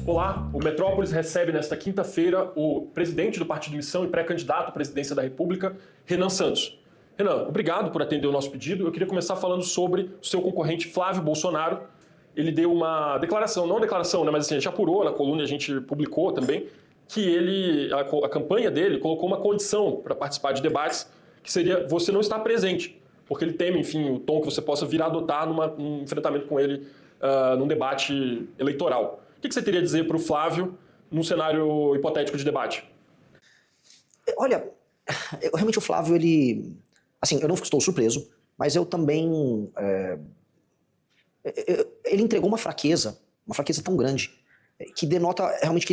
Olá, o Metrópolis recebe nesta quinta-feira o presidente do Partido Missão e pré-candidato à presidência da República, Renan Santos. Renan, obrigado por atender o nosso pedido. Eu queria começar falando sobre o seu concorrente Flávio Bolsonaro. Ele deu uma declaração, não uma declaração, né, mas assim, a gente apurou na coluna, a gente publicou também, que a campanha dele colocou uma condição para participar de debates, que seria você não estar presente, porque ele teme, enfim, o tom que você possa vir a adotar num enfrentamento com ele num debate eleitoral. O que você teria a dizer para o Flávio num cenário hipotético de debate? Olha, realmente o Flávio, ele... Assim, eu não estou surpreso, mas eu também... ele entregou uma fraqueza tão grande, que denota realmente que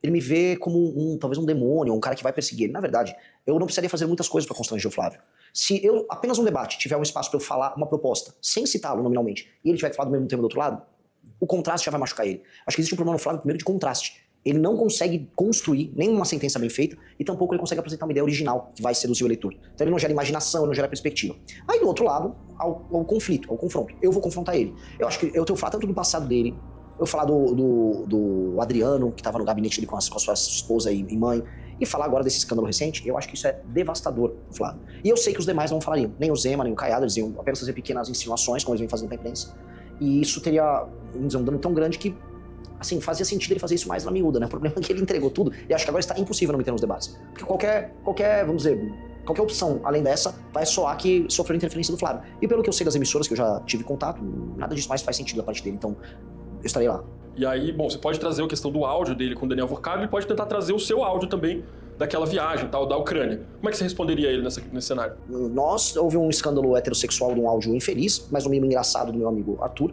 ele me vê como talvez um demônio, um cara que vai perseguir ele. Na verdade, eu não precisaria fazer muitas coisas para constranger o Flávio. Se eu, apenas um debate, tiver um espaço para eu falar uma proposta, sem citá-lo nominalmente, e ele tiver que falar do mesmo tema do outro lado, o contraste já vai machucar ele. Acho que existe um problema no Flávio, primeiro, de contraste. Ele não consegue construir nenhuma sentença bem feita e tampouco ele consegue apresentar uma ideia original que vai seduzir o eleitor. Então ele não gera imaginação, ele não gera perspectiva. Aí do outro lado, ao conflito, ao confronto. Eu vou confrontar ele. Eu acho que eu tenho que falar tanto do passado dele, eu falar do Adriano, que estava no gabinete dele com a sua esposa e mãe, e falar agora desse escândalo recente. Eu acho que isso é devastador, Flávio. E eu sei que os demais não falariam, nem o Zema, nem o Caiado, eles iam apenas fazer pequenas insinuações, como eles vêm fazendo na imprensa. E isso teria, vamos dizer, um dano tão grande que, assim, fazia sentido ele fazer isso mais na miúda, né? O problema é que ele entregou tudo e acho que agora está impossível não meter nos debates. Porque qualquer, vamos dizer, qualquer opção além dessa vai soar que sofreu interferência do Flávio. E pelo que eu sei das emissoras que eu já tive contato, nada disso mais faz sentido da parte dele, então eu estarei lá. E aí, bom, você pode trazer a questão do áudio dele com o Daniel Vorcado e pode tentar trazer o seu áudio também daquela viagem, tal, da Ucrânia. Como é que você responderia a ele nesse cenário? Houve um escândalo heterossexual de um áudio infeliz, mas no mínimo engraçado, do meu amigo Arthur,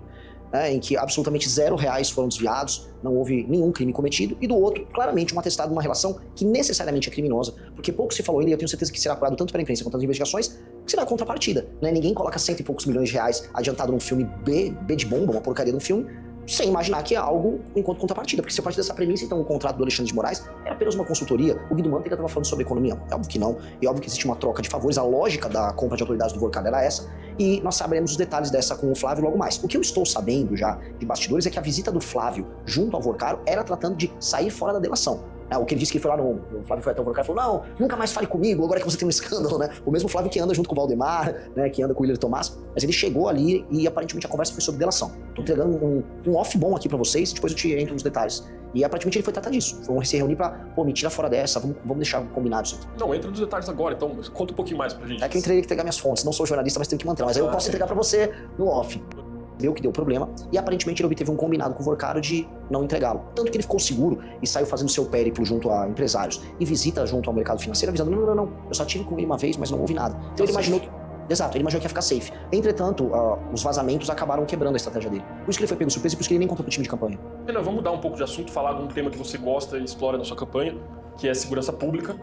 em que absolutamente R$0 foram desviados, não houve nenhum crime cometido, e do outro, claramente, um atestado de uma relação que necessariamente é criminosa, porque pouco se falou ainda, e eu tenho certeza que será apurado tanto pela imprensa quanto nas investigações, que será contrapartida, né? Ninguém coloca cento e poucos milhões de reais adiantado num filme B de bomba, uma porcaria de um filme, sem imaginar que é algo enquanto contrapartida, porque se a partir dessa premissa, então o contrato do Alexandre de Moraes era apenas uma consultoria. O Guido Mantega estava falando sobre economia, é óbvio que não, e é óbvio que existe uma troca de favores, a lógica da compra de autoridades do Vorcado era essa, e nós saberemos os detalhes dessa com o Flávio logo mais. O que eu estou sabendo já de bastidores é que a visita do Flávio junto ao Vorcado era tratando de sair fora da delação. O que ele disse que foi lá o Flávio foi até o Vorcado e falou, não, nunca mais fale comigo, agora que você tem um escândalo, né? O mesmo Flávio que anda junto com o Valdemar, né, que anda com o William Tomás, mas ele chegou ali e aparentemente a conversa foi sobre delação. Tô entregando um off bom aqui pra vocês, depois eu te entro nos detalhes. E aparentemente ele foi tratar disso, foi se reunir pra, me tira fora dessa, vamos deixar combinado isso aqui. Não, entra nos detalhes agora, então conta um pouquinho mais pra gente. É que eu entrei que entregar minhas fontes, não sou jornalista, mas tenho que manter, mas aí eu posso entregar pra você no off. Deu que deu problema, e aparentemente ele obteve um combinado com o Vorcado de não entregá-lo. Tanto que ele ficou seguro e saiu fazendo seu périplo junto a empresários e visita junto ao mercado financeiro, avisando, não, eu só tive com ele uma vez, mas não houve nada. Então ele imaginou que... Exato, ele imaginou que ia ficar safe. Entretanto, os vazamentos acabaram quebrando a estratégia dele. Por isso que ele foi pego surpresa e por isso que ele nem contou pro time de campanha. Renan, vamos mudar um pouco de assunto, falar de um tema que você gosta e explora na sua campanha, que é segurança pública.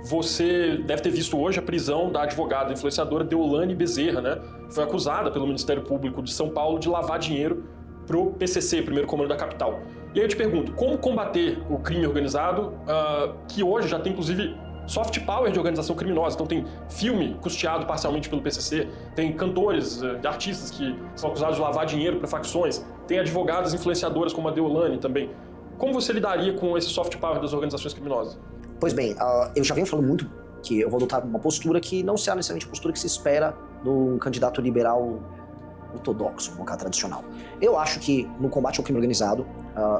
Você deve ter visto hoje a prisão da advogada influenciadora Deolane Bezerra, né? Foi acusada pelo Ministério Público de São Paulo de lavar dinheiro pro PCC, Primeiro Comando da Capital. E aí eu te pergunto, como combater o crime organizado, que hoje já tem, inclusive, soft power de organização criminosa? Então tem filme custeado parcialmente pelo PCC, tem cantores, artistas que são acusados de lavar dinheiro para facções, tem advogadas influenciadoras como a Deolane também. Como você lidaria com esse soft power das organizações criminosas? Pois bem, eu já venho falando muito que eu vou adotar uma postura que não será necessariamente a postura que se espera de um candidato liberal ortodoxo, um cara tradicional. Eu acho que no combate ao crime organizado,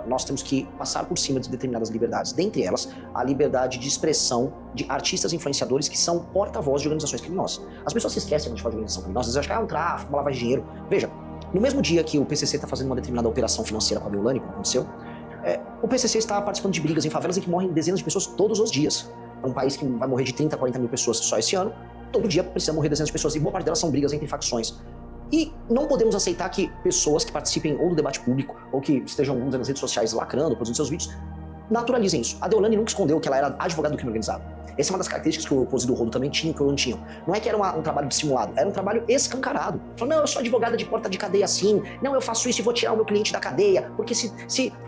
nós temos que passar por cima de determinadas liberdades. Dentre elas, a liberdade de expressão de artistas influenciadores que são porta-voz de organizações criminosas. As pessoas se esquecem quando a gente fala de organização criminosa, às vezes acham que é um tráfico, uma lavagem de dinheiro. Veja, no mesmo dia que o PCC está fazendo uma determinada operação financeira com a Deolane, como aconteceu, o PCC está participando de brigas em favelas em que morrem dezenas de pessoas todos os dias. É um país que vai morrer de 30 a 40 mil pessoas só esse ano. Todo dia precisa morrer dezenas de pessoas e boa parte delas são brigas entre facções. E não podemos aceitar que pessoas que participem ou do debate público ou que estejam nas redes sociais lacrando, produzindo seus vídeos, naturalizem isso. A Deolane nunca escondeu que ela era advogada do crime organizado. Essa é uma das características que o Rose do Rodo também tinha, que eu não tinha. Não é que era um trabalho dissimulado, era um trabalho escancarado. Falou, não, eu sou advogada de porta de cadeia assim, não, eu faço isso e vou tirar o meu cliente da cadeia, porque se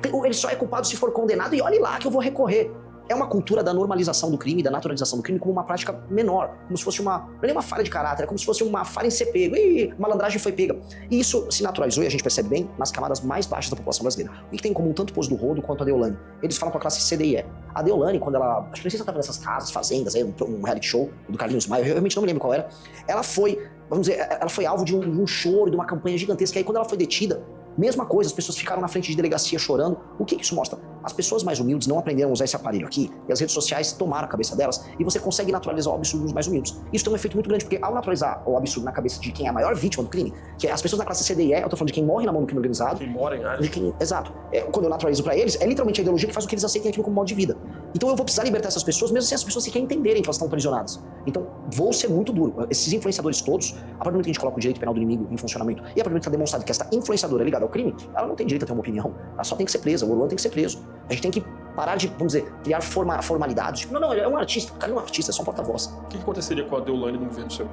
ele só é culpado se for condenado, e olhe lá que eu vou recorrer. é uma cultura da normalização do crime, da naturalização do crime como uma prática menor, como se fosse não é nem uma falha de caráter, é como se fosse uma falha em ser pego. Ih, malandragem foi pega. E isso se naturalizou, e a gente percebe bem, nas camadas mais baixas da população brasileira. O que tem em comum tanto o Poço do Rodo quanto a Deolane? Eles falam com a classe C, D e E. A Deolane, quando ela... Acho que não sei se ela estava nessas casas, fazendas, um reality show do Carlinhos Maia, eu realmente não me lembro qual era. Ela foi, vamos dizer, ela foi alvo de um choro, de uma campanha gigantesca. E aí quando ela foi detida, mesma coisa, as pessoas ficaram na frente de delegacia chorando. O que isso mostra? As pessoas mais humildes não aprenderam a usar esse aparelho aqui, e as redes sociais tomaram a cabeça delas, e você consegue naturalizar o absurdo dos mais humildes. Isso tem um efeito muito grande, porque ao naturalizar o absurdo na cabeça de quem é a maior vítima do crime, que é as pessoas da classe C, D e E, eu tô falando de quem morre na mão do crime organizado. Quem mora em área. De quem, exato. Quando eu naturalizo pra eles, é literalmente a ideologia que faz com que eles aceitem aquilo como modo de vida. Então eu vou precisar libertar essas pessoas, mesmo sem as pessoas sequer entenderem que elas estão aprisionadas. Então, vou ser muito duro. Esses influenciadores todos, a partir do momento que a gente coloca o direito penal do inimigo em funcionamento, e a partir do momento que está demonstrado que essa influenciadora é ligada ao crime, ela não tem direito a ter uma opinião. Ela só tem que ser presa, o Orlando tem que ser preso. A gente tem que parar de, vamos dizer, criar formalidades. Tipo, não, ele é um artista. O cara não é um artista, é só um porta-voz. O que aconteceria com a Deolane no governo seu?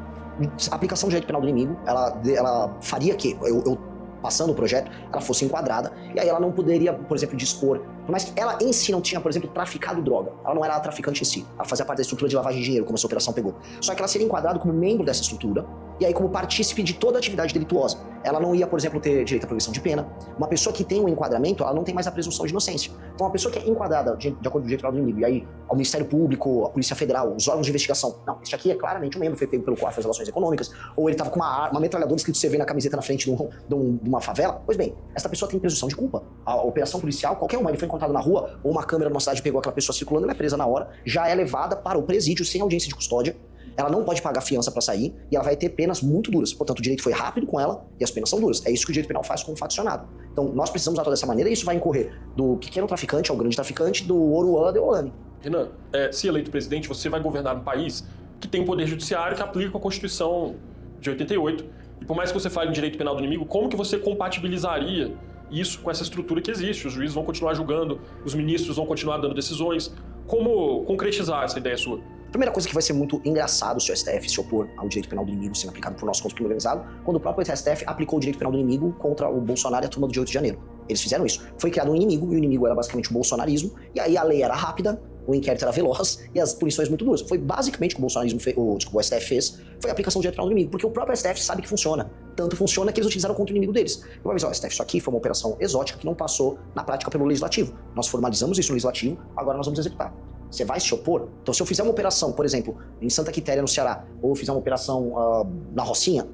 A aplicação do direito penal do inimigo, ela faria que eu passando o projeto, ela fosse enquadrada, e aí ela não poderia, por exemplo, dispor, por mais que ela em si não tinha, por exemplo, traficado droga, ela não era a traficante em si, ela fazia parte da estrutura de lavagem de dinheiro, como essa operação pegou, só que ela seria enquadrada como membro dessa estrutura, e aí como partícipe de toda a atividade delituosa. Ela não ia, por exemplo, ter direito à progressão de pena. Uma pessoa que tem um enquadramento, ela não tem mais a presunção de inocência. Então, uma pessoa que é enquadrada de acordo com o direito penal do inimigo, e aí ao Ministério Público, a Polícia Federal, os órgãos de investigação, não, esse aqui é claramente um membro, foi pego pelo COAF das Relações Econômicas, ou ele estava com uma metralhadora escrito CV na camiseta na frente de uma favela. Pois bem, essa pessoa tem presunção de culpa. A operação policial, qualquer uma, ele foi encontrado na rua, ou uma câmera numa cidade pegou aquela pessoa circulando, ela é presa na hora, já é levada para o presídio sem audiência de custódia. Ela não pode pagar fiança para sair e ela vai ter penas muito duras. Portanto, o direito foi rápido com ela e as penas são duras. É isso que o direito penal faz com o faccionado. Então, nós precisamos atuar dessa maneira e isso vai incorrer do pequeno traficante ao grande traficante, do Oruan Deolane. Renan, se eleito presidente, você vai governar um país que tem um poder judiciário que aplica a Constituição de 88. E por mais que você fale em direito penal do inimigo, como que você compatibilizaria isso com essa estrutura que existe? Os juízes vão continuar julgando, os ministros vão continuar dando decisões. Como concretizar essa ideia sua? Primeira coisa que vai ser muito engraçado se o STF se opor ao direito penal do inimigo sendo aplicado por nós contra o crime organizado, quando o próprio STF aplicou o direito penal do inimigo contra o Bolsonaro e a turma do dia 8 de janeiro. Eles fizeram isso. Foi criado um inimigo, e o inimigo era basicamente o bolsonarismo, e aí a lei era rápida, o inquérito era veloz, e as punições muito duras. Foi basicamente o que o STF fez, foi a aplicação do direito penal do inimigo, porque o próprio STF sabe que funciona. Tanto funciona que eles utilizaram contra o inimigo deles. Eu vou avisar, STF, isso aqui foi uma operação exótica que não passou na prática pelo legislativo. Nós formalizamos isso no legislativo, agora nós vamos executar. Você vai se opor? Então, se eu fizer uma operação, por exemplo, em Santa Quitéria, no Ceará, ou eu fizer uma operação na Rocinha,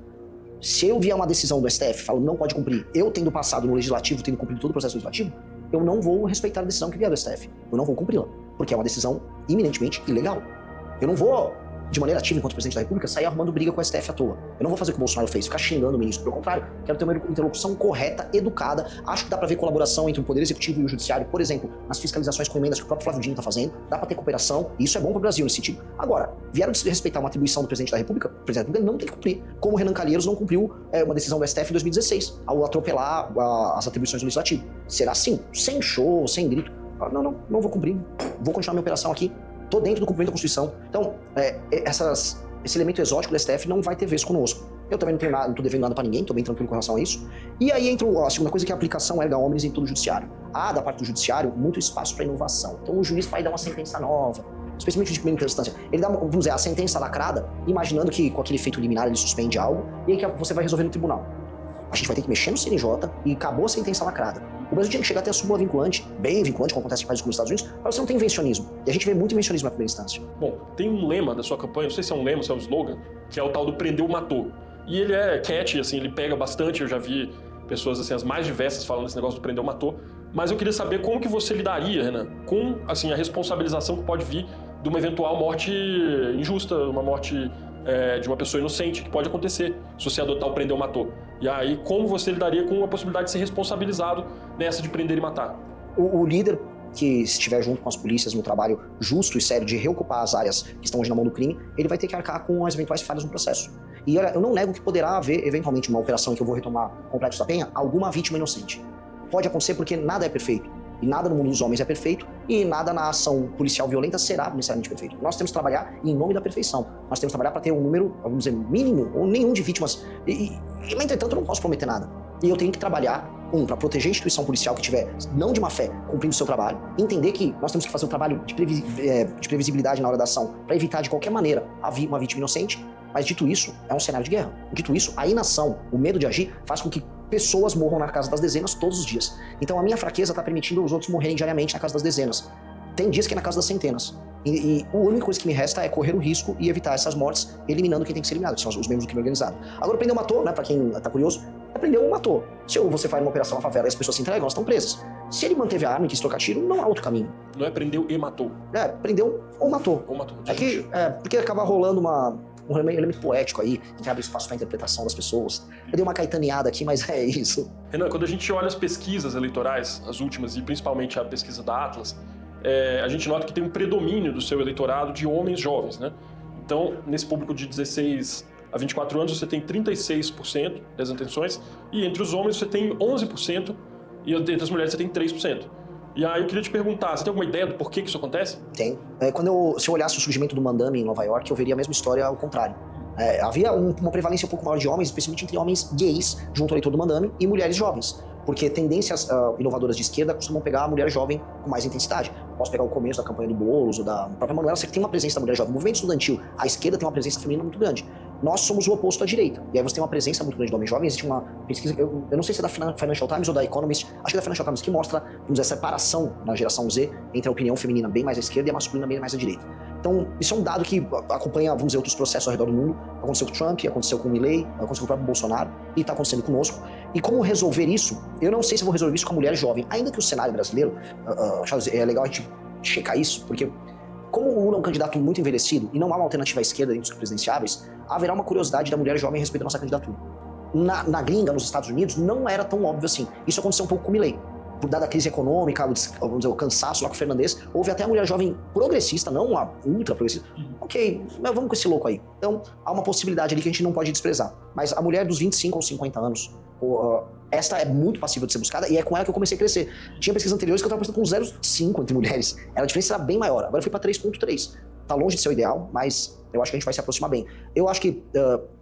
se eu vier uma decisão do STF falando não pode cumprir, eu tendo passado no legislativo, tendo cumprido todo o processo legislativo, eu não vou respeitar a decisão que vier do STF. Eu não vou cumpri-la, porque é uma decisão iminentemente ilegal. Eu não vou, de maneira ativa, enquanto presidente da República, sair arrumando briga com o STF à toa. Eu não vou fazer o que o Bolsonaro fez, ficar xingando o ministro. Pelo contrário, quero ter uma interlocução correta, educada. Acho que dá pra ver colaboração entre o Poder Executivo e o Judiciário, por exemplo, nas fiscalizações com emendas que o próprio Flávio Dino tá fazendo. Dá pra ter cooperação, e isso é bom pro Brasil nesse sentido. Agora, vieram desrespeitar uma atribuição do presidente da República, o presidente da República não tem que cumprir. Como o Renan Calheiros não cumpriu uma decisão do STF em 2016, ao atropelar as atribuições do Legislativo. Será assim? Sem show, sem grito. Não vou cumprir. Vou continuar minha operação aqui. Tô dentro do cumprimento da Constituição. Então, esse elemento exótico do STF não vai ter vez conosco. Eu também não tô devendo nada pra ninguém, tô bem tranquilo com relação a isso. E aí entra a segunda coisa, que é a aplicação erga omnes em todo o judiciário. Há, da parte do judiciário, muito espaço para inovação. Então o juiz vai dar uma sentença nova, especialmente de primeira instância. Ele dá, vamos dizer, a sentença lacrada, imaginando que com aquele efeito liminar ele suspende algo, e aí que você vai resolver no tribunal. A gente vai ter que mexer no CNJ e acabou a sentença lacrada. O Brasil tinha que chegar até a súmula vinculante, bem vinculante, como acontece em países como os Estados Unidos, para você não ter invencionismo. E a gente vê muito invencionismo na primeira instância. Bom, tem um lema da sua campanha, não sei se é um lema, se é um slogan, que é o tal do prendeu, matou. E ele é catchy, assim, ele pega bastante, eu já vi pessoas, assim, as mais diversas falando desse negócio do prendeu, matou. Mas eu queria saber como que você lidaria, Renan, com, assim, a responsabilização que pode vir de uma eventual morte injusta, uma morte de uma pessoa inocente, que pode acontecer se você adotar o prendeu, matou. E aí, como você lidaria com a possibilidade de ser responsabilizado nessa de prender e matar? O líder que estiver junto com as polícias no trabalho justo e sério de reocupar as áreas que estão hoje na mão do crime, ele vai ter que arcar com as eventuais falhas no processo. E olha, eu não nego que poderá haver, eventualmente, uma operação em que eu vou retomar o Complexo da Penha, alguma vítima inocente. Pode acontecer porque nada é perfeito. E nada no mundo dos homens é perfeito, e nada na ação policial violenta será necessariamente perfeito. Nós temos que trabalhar em nome da perfeição. Nós temos que trabalhar para ter um número, vamos dizer, mínimo, ou nenhum de vítimas. Mas, entretanto, eu não posso prometer nada. E eu tenho que trabalhar Para proteger a instituição policial que tiver, não de má fé, cumprindo o seu trabalho, entender que nós temos que fazer o trabalho de previsibilidade na hora da ação para evitar de qualquer maneira uma vítima inocente, mas dito isso, é um cenário de guerra. Dito isso, a inação, o medo de agir, faz com que pessoas morram na casa das dezenas todos os dias. Então a minha fraqueza está permitindo os outros morrerem diariamente na casa das dezenas. Tem dias que é na casa das centenas. E a única coisa que me resta é correr o risco e evitar essas mortes, eliminando quem tem que ser eliminado, que são os membros do crime organizado. Agora, prendeu, matou, né? Pra quem tá curioso, prendeu, matou. Se você faz uma operação na favela e as pessoas se entregam, elas estão presas. Se ele manteve a arma e quis trocar tiro, não há outro caminho. Não é prendeu e matou. Prendeu ou matou. Ou matou. Porque acaba rolando um elemento poético aí, que abre espaço para a interpretação das pessoas. Eu dei uma caetaneada aqui, mas é isso. Renan, quando a gente olha as pesquisas eleitorais, as últimas, e principalmente a pesquisa da Atlas, a gente nota que tem um predomínio do seu eleitorado de homens jovens, né? Então, nesse público de 16 a 24 anos, você tem 36% das intenções, e entre os homens você tem 11%, e entre as mulheres você tem 3%. E aí eu queria te perguntar, você tem alguma ideia do porquê que isso acontece? Tem. Se eu olhasse o surgimento do Mandame em Nova York, eu veria a mesma história ao contrário. Havia uma prevalência um pouco maior de homens, especialmente entre homens gays, junto ao eleitor do Mandame, e mulheres jovens. Porque tendências inovadoras de esquerda costumam pegar a mulher jovem com mais intensidade. Posso pegar o começo da campanha do Boulos ou da própria Manuela, você tem uma presença da mulher jovem. O movimento estudantil, a esquerda tem uma presença feminina muito grande. Nós somos o oposto à direita. E aí você tem uma presença muito grande de homens jovens. Existe uma pesquisa, eu não sei se é da Financial Times ou da Economist, acho que é da Financial Times, que mostra, vamos dizer, a separação na geração Z entre a opinião feminina bem mais à esquerda e a masculina bem mais à direita. Então, isso é um dado que acompanha, vamos dizer, outros processos ao redor do mundo. Aconteceu com o Trump, aconteceu com o Milley, aconteceu com o próprio Bolsonaro e está acontecendo conosco. E como resolver isso? Eu não sei se eu vou resolver isso com a mulher jovem. Ainda que o cenário brasileiro, Charles, é legal a gente checar isso, porque como o Lula é um candidato muito envelhecido e não há uma alternativa à esquerda entre os presidenciáveis, haverá uma curiosidade da mulher jovem a respeito da nossa candidatura. Na gringa, nos Estados Unidos, não era tão óbvio assim. Isso aconteceu um pouco com o Milley. Por dada a crise econômica, vamos dizer, o cansaço lá com o Fernandes, houve até a mulher jovem progressista, não a ultra progressista. Ok, mas vamos com esse louco aí. Então, há uma possibilidade ali que a gente não pode desprezar. Mas a mulher dos 25 aos 50 anos, esta é muito passível de ser buscada e é com ela que eu comecei a crescer. Tinha pesquisas anteriores que eu estava pensando com 0,5 entre mulheres. A diferença era bem maior. Agora eu fui para 3,3. Tá longe de ser o ideal, mas eu acho que a gente vai se aproximar bem. Eu acho que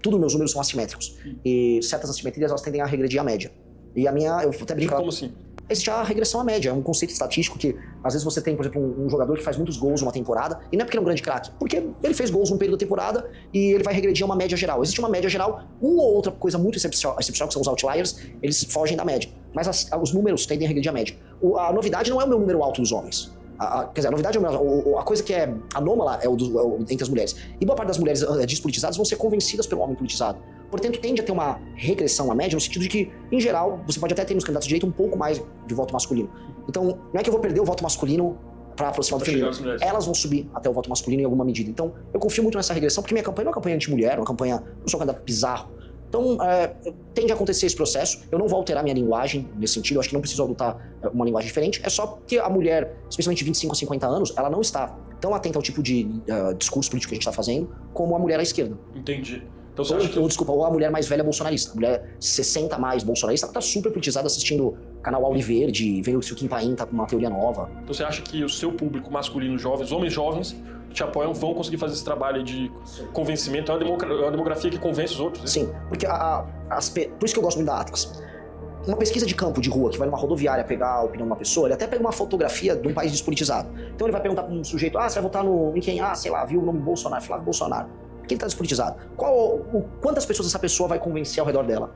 tudo meus números são assimétricos. E certas assimetrias, elas tendem a regredir à média. E a minha, eu até brinco... Como assim? Existe a regressão à média, é um conceito estatístico que às vezes você tem, por exemplo, um jogador que faz muitos gols numa temporada, e não é porque ele é um grande craque, porque ele fez gols num período da temporada e ele vai regredir a uma média geral. Existe uma média geral, uma ou outra coisa muito excepcional que são os outliers, eles fogem da média. Mas os números tendem a regredir a média. A novidade não é o meu número alto dos homens. Quer dizer, a novidade é a coisa que é anômala entre as mulheres. E boa parte das mulheres despolitizadas vão ser convencidas pelo homem politizado. Portanto, tende a ter uma regressão à média, no sentido de que, em geral, você pode até ter nos candidatos de direita um pouco mais de voto masculino. Então, não é que eu vou perder o voto masculino para aproximar do feminino. Elas vão subir até o voto masculino em alguma medida. Então, eu confio muito nessa regressão, porque minha campanha não é uma campanha anti-mulher, uma campanha... Eu não sou um candidato bizarro. Então, tende a acontecer esse processo. Eu não vou alterar minha linguagem nesse sentido. Eu acho que não preciso adotar uma linguagem diferente. É só que a mulher, especialmente de 25 a 50 anos, ela não está tão atenta ao tipo de discurso político que a gente está fazendo como a mulher à esquerda. Entendi. Então, você acha que... ou a mulher mais velha bolsonarista. A mulher 60 mais bolsonarista, ela tá super politizada assistindo canal Auliverde, vendo se o Kim Paim tá com uma teoria nova. Então você acha que o seu público masculino jovens, homens jovens, que te apoiam, vão conseguir fazer esse trabalho de convencimento? É uma demografia que convence os outros? Né? Sim, porque por isso que eu gosto muito da Atlas. Uma pesquisa de campo, de rua, que vai numa rodoviária pegar a opinião de uma pessoa, ele até pega uma fotografia de um país despolitizado. Então ele vai perguntar para um sujeito, você vai votar em quem? Sei lá, viu o nome Bolsonaro, Flávio Bolsonaro. Quem está despolitizado? Quantas pessoas essa pessoa vai convencer ao redor dela?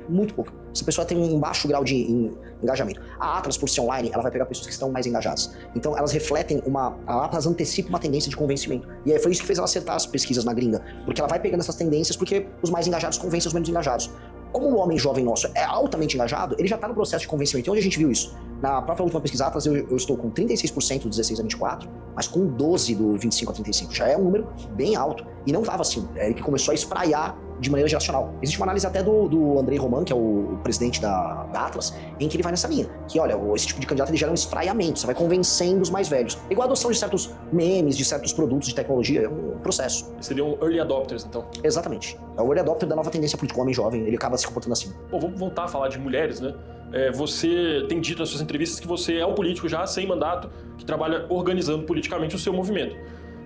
Muito pouco. Essa pessoa tem um baixo grau de engajamento. A Atlas, por ser online, ela vai pegar pessoas que estão mais engajadas. Então, elas refletem a Atlas antecipa uma tendência de convencimento. E aí foi isso que fez ela acertar as pesquisas na gringa. Porque ela vai pegando essas tendências porque os mais engajados convencem os menos engajados. Como o homem jovem nosso é altamente engajado, ele já está no processo de convencimento. E onde a gente viu isso? Na própria última pesquisa Atlas, eu estou com 36% do 16 a 24, mas com 12% do 25 a 35. Já é um número bem alto. E não estava assim. É ele que começou a espraiar de maneira geracional. Existe uma análise até do Andrei Roman, que é o presidente da Atlas, em que ele vai nessa linha. Que, olha, esse tipo de candidato ele gera um espraiamento. Você vai convencendo os mais velhos. Igual a adoção de certos memes, de certos produtos de tecnologia. É um processo. Seriam early adopters, então? Exatamente. É o early adopter da nova tendência política. O homem jovem, ele acaba se comportando assim. Bom, vamos voltar a falar de mulheres, né? Você tem dito nas suas entrevistas que você é um político já sem mandato, que trabalha organizando politicamente o seu movimento.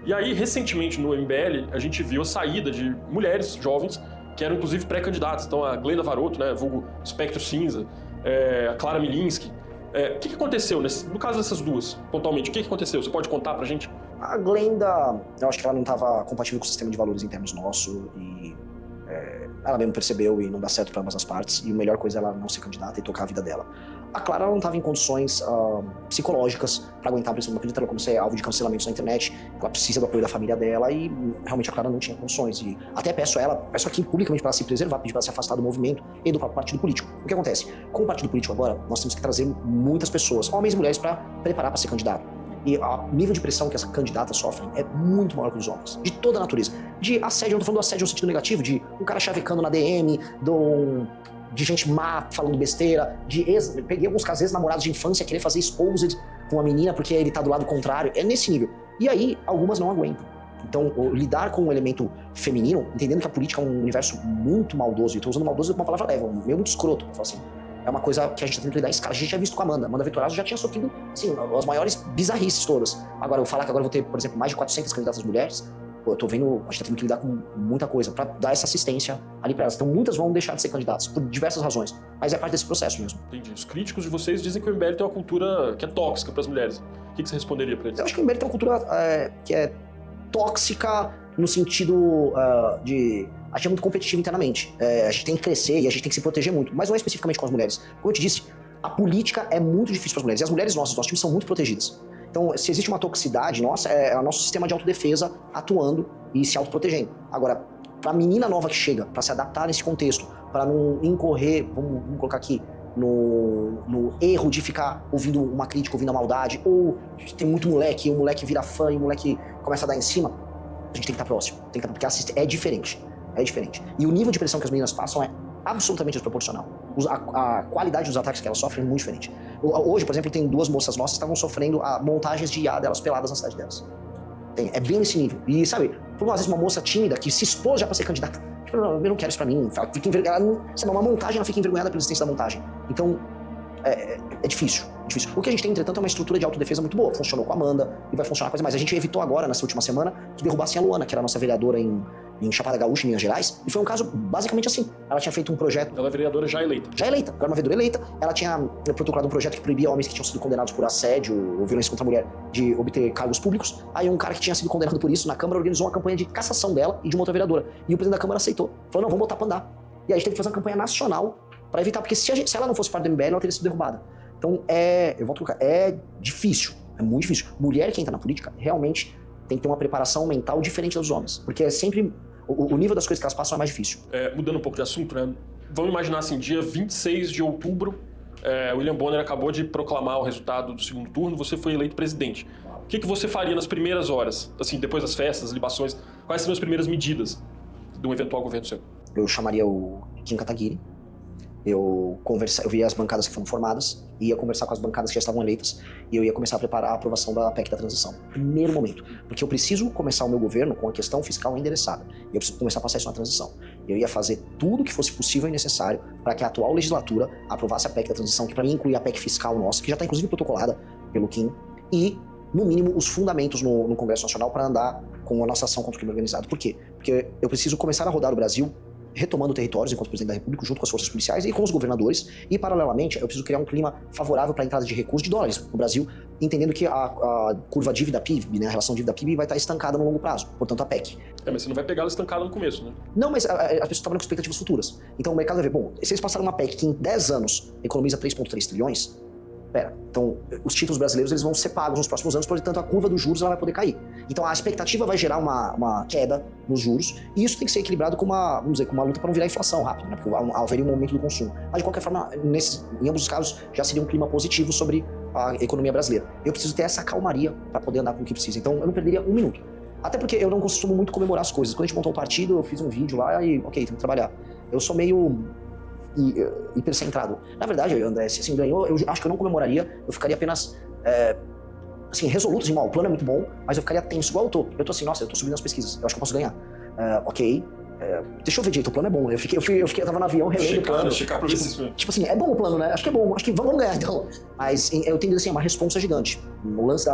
E aí, recentemente no MBL, a gente viu a saída de mulheres jovens que eram inclusive pré-candidatas. Então a Glenda Varoto, né, vulgo Espectro Cinza, a Clara Milinski. O que aconteceu no caso dessas duas, pontualmente? O que aconteceu? Você pode contar pra gente? A Glenda, eu acho que ela não estava compatível com o sistema de valores internos nosso e ela mesmo percebeu e não dá certo para ambas as partes. E a melhor coisa é ela não ser candidata e tocar a vida dela. A Clara não estava em condições psicológicas para aguentar a pressão. Não acredita, ela como ser alvo de cancelamentos na internet. Ela precisa do apoio da família dela e realmente a Clara não tinha condições. E até peço aqui publicamente para ela se preservar, pedir para ela se afastar do movimento e do próprio partido político. O que acontece? Com o partido político agora, nós temos que trazer muitas pessoas, homens e mulheres, para preparar para ser candidato. E o nível de pressão que essa candidata sofre é muito maior que os homens. De toda a natureza. De assédio, eu não tô falando do assédio no sentido negativo, de um cara chavecando na DM, de gente má falando besteira, peguei alguns casos ex-namorados de infância querer fazer exposed com uma menina porque ele tá do lado contrário. É nesse nível. E aí, algumas não aguentam. Então, lidar com o elemento feminino, entendendo que a política é um universo muito maldoso, e eu tô usando maldoso como uma palavra leve, meio muito escroto, pra falar assim. É uma coisa que a gente tá tendo que lidar em escala. A gente já visto com a Amanda Vittorazzo já tinha sofrido, assim, as maiores bizarrices todas. Agora, eu falar que agora eu vou ter, por exemplo, mais de 400 candidatas mulheres, eu tô vendo, a gente tá tendo que lidar com muita coisa pra dar essa assistência ali pra elas. Então, muitas vão deixar de ser candidatas, por diversas razões. Mas é parte desse processo mesmo. Entendi. Os críticos de vocês dizem que o MBL tem uma cultura que é tóxica pras mulheres. O que você responderia pra eles? Eu acho que o MBL tem uma cultura que é tóxica no sentido de... A gente é muito competitivo internamente. A gente tem que crescer e a gente tem que se proteger muito. Mas não é especificamente com as mulheres. Como eu te disse, a política é muito difícil para as mulheres. E as mulheres nossos times são muito protegidas. Então, se existe uma toxicidade nossa, é o nosso sistema de autodefesa atuando e se autoprotegendo. Agora, para a menina nova que chega, para se adaptar nesse contexto, para não incorrer, vamos colocar aqui, no erro de ficar ouvindo uma crítica, ouvindo a maldade, ou tem muito moleque, e o moleque vira fã e o moleque começa a dar em cima, a gente tem que estar próximo. Porque é diferente. É diferente. E o nível de pressão que as meninas passam é absolutamente desproporcional. A qualidade dos ataques que elas sofrem é muito diferente. Hoje, por exemplo, tem duas moças nossas que estavam sofrendo montagens de IA delas peladas na cidade delas. É bem nesse nível. E, sabe, por às vezes uma moça tímida que se expôs já pra ser candidata, tipo, eu não quero isso pra mim, fica envergonhada. Sabe, uma montagem, ela fica envergonhada pela existência da montagem. Então, é difícil. O que a gente tem, entretanto, é uma estrutura de autodefesa muito boa. Funcionou com a Amanda e vai funcionar com as mais. A gente evitou agora, nessa última semana, que derrubassem a Luana, que era a nossa vereadora em Chapada Gaúcha, em Minas Gerais. E foi um caso basicamente assim. Ela tinha feito um projeto... Ela é vereadora já eleita. Já eleita. Ela era uma vereadora eleita. Ela tinha protocolado um projeto que proibia homens que tinham sido condenados por assédio ou violência contra a mulher de obter cargos públicos. Aí um cara que tinha sido condenado por isso na Câmara organizou uma campanha de cassação dela e de uma outra vereadora. E o presidente da Câmara aceitou. Falou, não, vamos botar pra andar. E aí a gente teve que fazer uma campanha nacional pra evitar, porque se ela não fosse parte do MBL, ela teria sido derrubada. Então eu volto a colocar, é difícil, é muito difícil. Mulher que entra na política realmente tem que ter uma preparação mental diferente dos homens, porque é sempre, o nível das coisas que elas passam é mais difícil. Mudando um pouco de assunto, né? Vamos imaginar assim, dia 26 de outubro, William Bonner acabou de proclamar o resultado do segundo turno, você foi eleito presidente. O que você faria nas primeiras horas, assim, depois das festas, das libações? Quais seriam as primeiras medidas de um eventual governo seu? Eu chamaria o Kim Kataguiri. Eu via as bancadas que foram formadas, ia conversar com as bancadas que já estavam eleitas e eu ia começar a preparar a aprovação da PEC da transição. Primeiro momento, porque eu preciso começar o meu governo com a questão fiscal endereçada. Eu preciso começar a passar isso na transição. Eu ia fazer tudo o que fosse possível e necessário para que a atual legislatura aprovasse a PEC da transição, que para mim inclui a PEC fiscal nossa, que já está inclusive protocolada pelo Kim, e, no mínimo, os fundamentos no Congresso Nacional para andar com a nossa ação contra o crime organizado. Por quê? Porque eu preciso começar a rodar o Brasil retomando territórios enquanto presidente da República, junto com as forças policiais e com os governadores, e paralelamente eu preciso criar um clima favorável para a entrada de recursos de dólares no Brasil, entendendo que a curva dívida-PIB, né, a relação dívida-PIB vai estar estancada no longo prazo, portanto a PEC. Mas você não vai pegar ela estancada no começo, né? Não, mas as pessoas estão trabalhando com expectativas futuras. Então o mercado vai ver, bom, se eles passaram uma PEC que em 10 anos economiza 3,3 trilhões, então os títulos brasileiros eles vão ser pagos nos próximos anos, portanto a curva dos juros ela vai poder cair. Então a expectativa vai gerar uma queda nos juros, e isso tem que ser equilibrado com uma luta para não virar inflação rápido, né? Porque haveria um aumento do consumo. Mas de qualquer forma, em ambos os casos, já seria um clima positivo sobre a economia brasileira. Eu preciso ter essa calmaria para poder andar com o que precisa. Então eu não perderia um minuto. Até porque eu não costumo muito comemorar as coisas. Quando a gente montou o partido, eu fiz um vídeo lá e, ok, tem que trabalhar. Eu sou meio hipercentrado. Na verdade, André, se assim ganhou, eu acho que eu não comemoraria, eu ficaria apenas assim, resoluto, assim, o plano é muito bom, mas eu ficaria tenso, igual eu tô. Eu tô assim, nossa, eu tô subindo nas pesquisas, eu acho que eu posso ganhar. Ok, deixa eu ver direito, o plano é bom. Eu tava no avião relendo o plano. Tipo assim, é bom o plano, né? Acho que é bom, acho que vamos ganhar então. Mas eu tenho assim, uma responsa gigante. O lance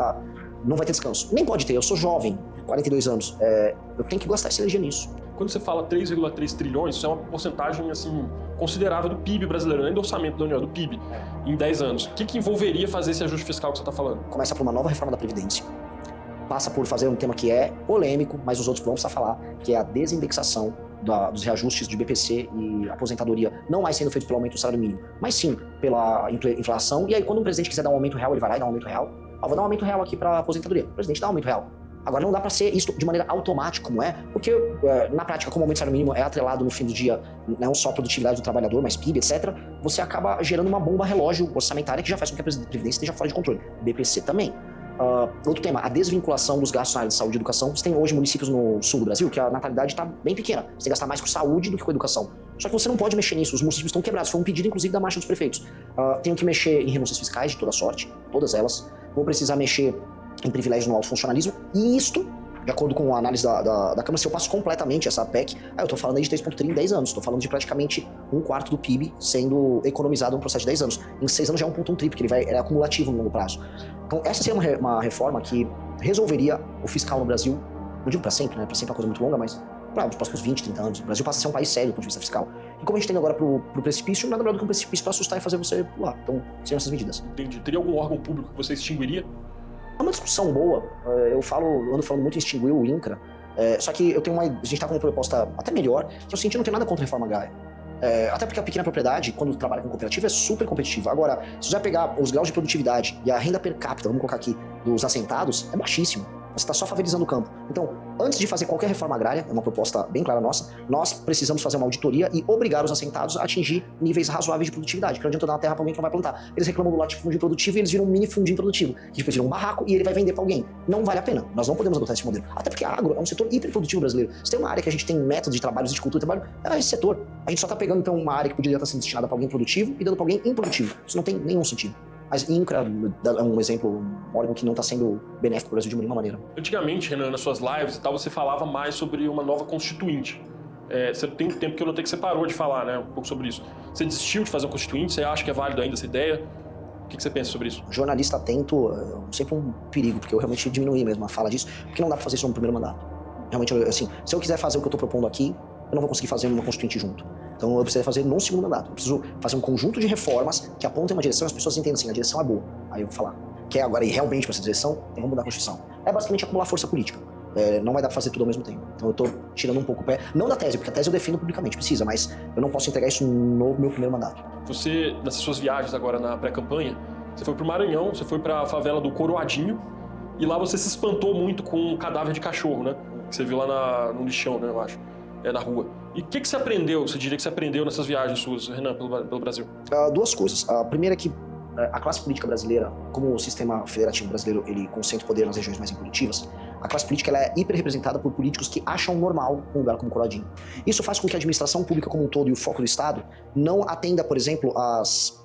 não vai ter descanso. Nem pode ter, eu sou jovem, 42 anos. Eu tenho que gastar essa energia nisso. Quando você fala 3,3 trilhões, isso é uma porcentagem assim, considerável do PIB brasileiro, nem do orçamento da União, do PIB, em 10 anos. O que envolveria fazer esse ajuste fiscal que você está falando? Começa por uma nova reforma da Previdência, passa por fazer um tema que é polêmico, mas os outros vão precisar falar, que é a desindexação dos reajustes de BPC e aposentadoria, não mais sendo feito pelo aumento do salário mínimo, mas sim pela inflação. E aí, quando o presidente quiser dar um aumento real, ele vai lá e dá um aumento real. Vou dar um aumento real aqui para aposentadoria. O presidente dá um aumento real. Agora, não dá para ser isso de maneira automática, como é, porque na prática, como o aumento do salário mínimo é atrelado no fim do dia, não só a produtividade do trabalhador, mas PIB, etc., você acaba gerando uma bomba relógio orçamentária que já faz com que a Previdência esteja fora de controle. BPC também. Outro tema, a desvinculação dos gastos na área de saúde e educação. Você tem hoje municípios no sul do Brasil que a natalidade está bem pequena. Você tem que gastar mais com saúde do que com educação. Só que você não pode mexer nisso, os municípios estão quebrados. Foi um pedido, inclusive, da Marcha dos Prefeitos. Tenho que mexer em renúncias fiscais de toda sorte, todas elas. Vou precisar mexer em privilégio no alto funcionalismo. E isto, de acordo com a análise da Câmara, se eu passo completamente essa PEC, eu estou falando aí de 3,3 em 10 anos. Estou falando de praticamente 1/4 do PIB sendo economizado no processo de 10 anos. Em 6 anos já é 1,1 tri, porque ele é acumulativo no longo prazo. Então, essa seria uma reforma que resolveria o fiscal no Brasil, não digo para sempre, né? Para sempre é uma coisa muito longa, mas para os próximos 20, 30 anos. O Brasil passa a ser um país sério do ponto de vista fiscal. E como a gente tem agora pro precipício, nada melhor do que um precipício para assustar e fazer você pular. Então, seriam essas medidas. Entendi. Teria algum órgão público que você extinguiria? É uma discussão boa. Eu ando falando muito em extinguir o INCRA. Só que a gente tá com uma proposta até melhor, que é o seguinte: eu não tenho nada contra a reforma agrária. Até porque a pequena propriedade, quando trabalha com cooperativa, é super competitiva. Agora, se você vai pegar os graus de produtividade e a renda per capita, vamos colocar aqui, dos assentados, é baixíssimo. Você está só favorizando o campo. Então, antes de fazer qualquer reforma agrária, é uma proposta bem clara nossa, nós precisamos fazer uma auditoria e obrigar os assentados a atingir níveis razoáveis de produtividade. Porque não adianta dar uma terra para alguém que não vai plantar. Eles reclamam do latifúndio produtivo e eles viram um mini fundinho produtivo. Que tipo, vira um barraco e ele vai vender para alguém. Não vale a pena. Nós não podemos adotar esse modelo. Até porque a agro é um setor hiperprodutivo brasileiro. Se tem uma área que a gente tem métodos de trabalho, de cultura de trabalho, é esse setor. A gente só está pegando, então, uma área que poderia estar sendo destinada para alguém produtivo e dando para alguém improdutivo. Isso não tem nenhum sentido. Mas INCRA é um exemplo, um órgão que não está sendo benéfico para o Brasil de nenhuma maneira. Antigamente, Renan, nas suas lives e tal, você falava mais sobre uma nova constituinte. Você tem um tempo que eu notei que você parou de falar, né, um pouco sobre isso. Você desistiu de fazer um constituinte? Você acha que é válido ainda essa ideia? O que você pensa sobre isso? Jornalista atento é sempre um perigo, porque eu realmente diminuí mesmo a fala disso, porque não dá para fazer isso no primeiro mandato. Realmente, assim, se eu quiser fazer o que eu estou propondo aqui, eu não vou conseguir fazer uma constituinte junto. Então eu preciso fazer no segundo mandato. Eu preciso fazer um conjunto de reformas que apontem uma direção e as pessoas entendam assim, a direção é boa. Aí eu vou falar, quer agora ir realmente para essa direção? Então vamos mudar a Constituição. É basicamente acumular força política. Não vai dar pra fazer tudo ao mesmo tempo. Então eu tô tirando um pouco o pé, não da tese, porque a tese eu defendo publicamente, precisa, mas eu não posso entregar isso no meu primeiro mandato. Você, nessas suas viagens agora na pré-campanha, você foi pro Maranhão, você foi pra favela do Coroadinho, e lá você se espantou muito com um cadáver de cachorro, né? Que você viu lá no lixão, né, eu acho. Na rua. E o que você aprendeu, você diria que você aprendeu nessas viagens suas, Renan, pelo Brasil? Duas coisas. A primeira é que a classe política brasileira, como o sistema federativo brasileiro, ele concentra poder nas regiões mais improdutivas, a classe política ela é hiperrepresentada por políticos que acham normal um lugar como Coroadinho. Isso faz com que a administração pública como um todo e o foco do Estado não atenda, por exemplo, as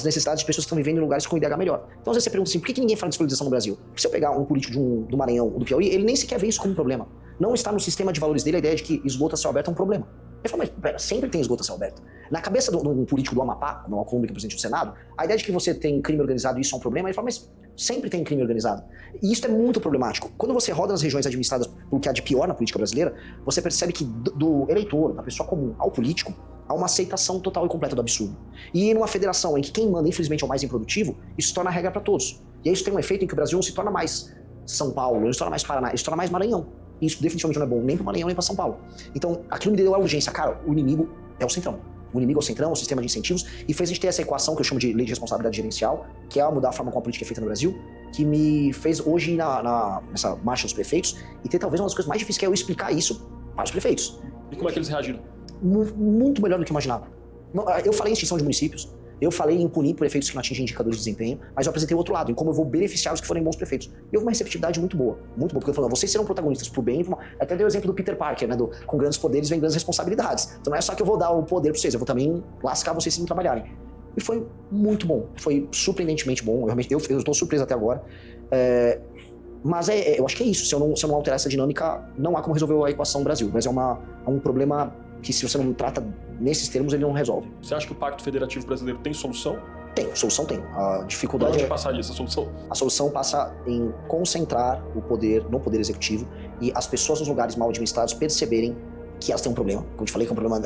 necessidades de pessoas que estão vivendo em lugares com IDH melhor. Então, às vezes você pergunta assim, por que ninguém fala de desvalorização no Brasil? Porque se eu pegar um político do Maranhão ou do Piauí, ele nem sequer vê isso como um problema. Não está no sistema de valores dele a ideia de que esgoto a céu aberto é um problema. Ele fala, mas pera, sempre tem esgoto a céu aberto. Na cabeça de um político do Amapá, como é o Alcolumbre, que é presidente do Senado, a ideia de que você tem crime organizado e isso é um problema, ele fala, mas sempre tem crime organizado. E isso é muito problemático. Quando você roda nas regiões administradas pelo que há de pior na política brasileira, você percebe que do eleitor, da pessoa comum ao político, há uma aceitação total e completa do absurdo. E numa federação em que quem manda, infelizmente, é o mais improdutivo, isso se torna a regra para todos. E aí isso tem um efeito em que o Brasil não se torna mais São Paulo, não se torna mais Paraná, ele se torna mais Maranhão. E isso definitivamente não é bom nem para Maranhão nem para São Paulo. Então, aquilo me deu a urgência. Cara, o inimigo é o Centrão. O inimigo é o Centrão, o sistema de incentivos, e fez a gente ter essa equação que eu chamo de lei de responsabilidade gerencial, que é mudar a forma como a política é feita no Brasil, que me fez hoje ir nessa marcha dos prefeitos e ter talvez uma das coisas mais difíceis, que é eu explicar isso para os prefeitos. E como é que eles reagiram? Muito melhor do que eu imaginava. Eu falei em extinção de municípios, eu falei em punir prefeitos que não atingem indicadores de desempenho, mas eu apresentei o outro lado, em como eu vou beneficiar os que forem bons prefeitos. E houve uma receptividade muito boa, porque eu falei, vocês serão protagonistas pro bem e pro mal. Até dei o exemplo do Peter Parker, né, com grandes poderes vem grandes responsabilidades. Então não é só que eu vou dar o poder pra vocês, eu vou também lascar vocês se não trabalharem. E foi muito bom, foi surpreendentemente bom, eu estou surpreso até agora. Mas eu acho que é isso, se eu não alterar essa dinâmica, não há como resolver a equação do Brasil, mas é um problema que se você não trata nesses termos, ele não resolve. Você acha que o Pacto Federativo Brasileiro tem solução? Tem, solução tem. A dificuldade Onde passaria essa solução? A solução passa em concentrar o poder no poder executivo e as pessoas nos lugares mal administrados perceberem que elas têm um problema, como eu te falei, que é um problema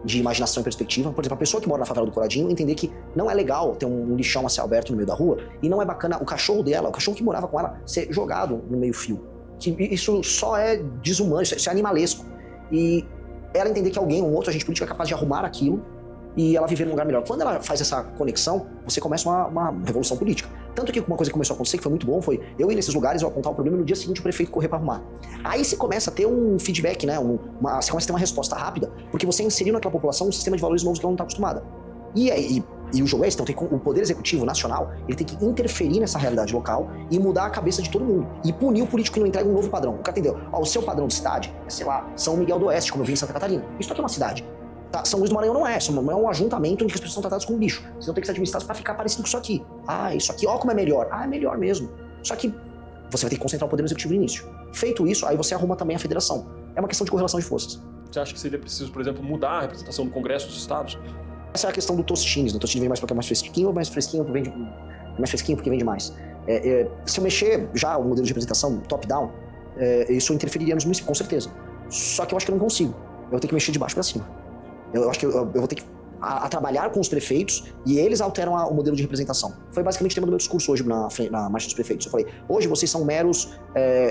de imaginação e perspectiva. Por exemplo, a pessoa que mora na favela do Coradinho entender que não é legal ter um lixão a céu aberto no meio da rua e não é bacana o cachorro dela, o cachorro que morava com ela, ser jogado no meio-fio. Que isso só é desumano, isso é animalesco. E ela entender que alguém, um outro agente político é capaz de arrumar aquilo e ela viver num lugar melhor. Quando ela faz essa conexão, você começa uma revolução política. Tanto que uma coisa que começou a acontecer, que foi muito bom, foi eu ir nesses lugares, eu apontar o problema e no dia seguinte o prefeito correr pra arrumar. Aí você começa a ter um feedback, né? Você começa a ter uma resposta rápida, porque você inseriu naquela população um sistema de valores novos que ela não está acostumada. E o jogo é esse, então o Poder Executivo Nacional, ele tem que interferir nessa realidade local e mudar a cabeça de todo mundo. E punir o político que não entrega um novo padrão. O cara entendeu? O seu padrão de cidade é, sei lá, São Miguel do Oeste, como eu vi em Santa Catarina. Isso aqui é uma cidade. Tá? São Luís do Maranhão não é. São Maranhão é um ajuntamento onde as pessoas são tratadas como bicho. Vocês vão ter que ser administrados para ficar parecido com isso aqui. Isso aqui, ó como é melhor. É melhor mesmo. Só que você vai ter que concentrar o Poder Executivo no início. Feito isso, aí você arruma também a federação. É uma questão de correlação de forças. Você acha que seria preciso, por exemplo, mudar a representação do Congresso dos Estados? Essa é a questão do Tostines, né? O Tostines vem mais porque é mais fresquinho ou mais fresquinho porque vende mais? Se eu mexer já o modelo de representação top-down, isso interferiria nos municípios, com certeza. Só que eu acho que eu não consigo. Eu vou ter que mexer de baixo para cima. Eu acho que eu vou ter que trabalhar com os prefeitos e eles alteram o modelo de representação. Foi basicamente o tema do meu discurso hoje na Marcha dos Prefeitos. Eu falei, hoje vocês são meros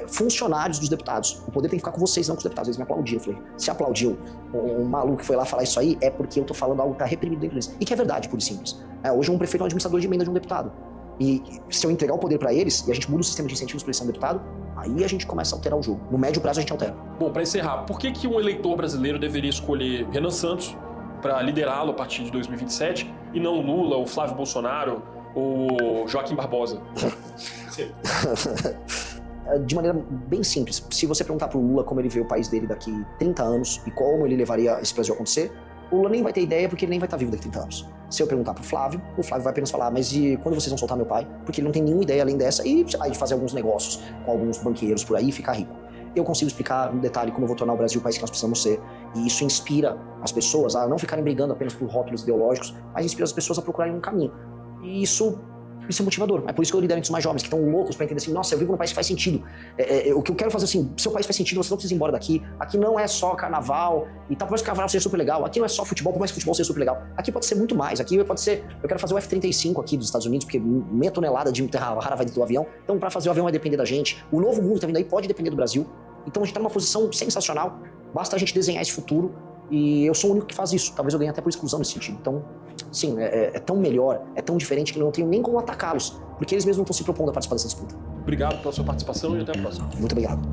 funcionários dos deputados. O poder tem que ficar com vocês, não com os deputados. Eles me aplaudiram. Eu falei, se aplaudiu um maluco que foi lá falar isso aí, é porque eu tô falando algo que tá reprimido dentro deles. E que é verdade, pura e simples. Hoje um prefeito é um administrador de emenda de um deputado. E se eu entregar o poder para eles e a gente muda o sistema de incentivos para eles serem deputado, aí a gente começa a alterar o jogo. No médio prazo a gente altera. Bom, para encerrar, por que um eleitor brasileiro deveria escolher Renan Santos para liderá-lo a partir de 2027 e não Lula, ou Flávio Bolsonaro, ou Joaquim Barbosa? De maneira bem simples, se você perguntar pro Lula como ele vê o país dele daqui 30 anos e como ele levaria esse Brasil a acontecer, o Lula nem vai ter ideia porque ele nem vai estar vivo daqui 30 anos. Se eu perguntar pro Flávio, o Flávio vai apenas falar, mas e quando vocês vão soltar meu pai? Porque ele não tem nenhuma ideia além dessa e, sei lá, de fazer alguns negócios com alguns banqueiros por aí e ficar rico. Eu consigo explicar no detalhe como eu vou tornar o Brasil o país que nós precisamos ser. E isso inspira as pessoas a não ficarem brigando apenas por rótulos ideológicos, mas inspira as pessoas a procurarem um caminho. E isso é motivador. É por isso que eu lidero entre os mais jovens, que estão loucos para entender assim, nossa, eu vivo num país que faz sentido. O que eu quero fazer assim, seu país faz sentido, você não precisa ir embora daqui. Aqui não é só carnaval, e tal, por mais que o carnaval seja super legal. Aqui não é só futebol, por mais que o futebol seja super legal. Aqui pode ser muito mais. Aqui pode ser, eu quero fazer o F-35 aqui dos Estados Unidos, porque meia tonelada de terra rara vai dentro do avião. Então, para fazer o avião vai depender da gente. O novo mundo que tá vindo aí pode depender do Brasil. Então a gente tá numa posição sensacional, basta a gente desenhar esse futuro e eu sou o único que faz isso. Talvez eu ganhe até por exclusão nesse sentido. Então, sim, é tão melhor, é tão diferente que eu não tenho nem como atacá-los, porque eles mesmos não estão se propondo a participar dessa disputa. Obrigado pela sua participação e até a próxima. Muito obrigado.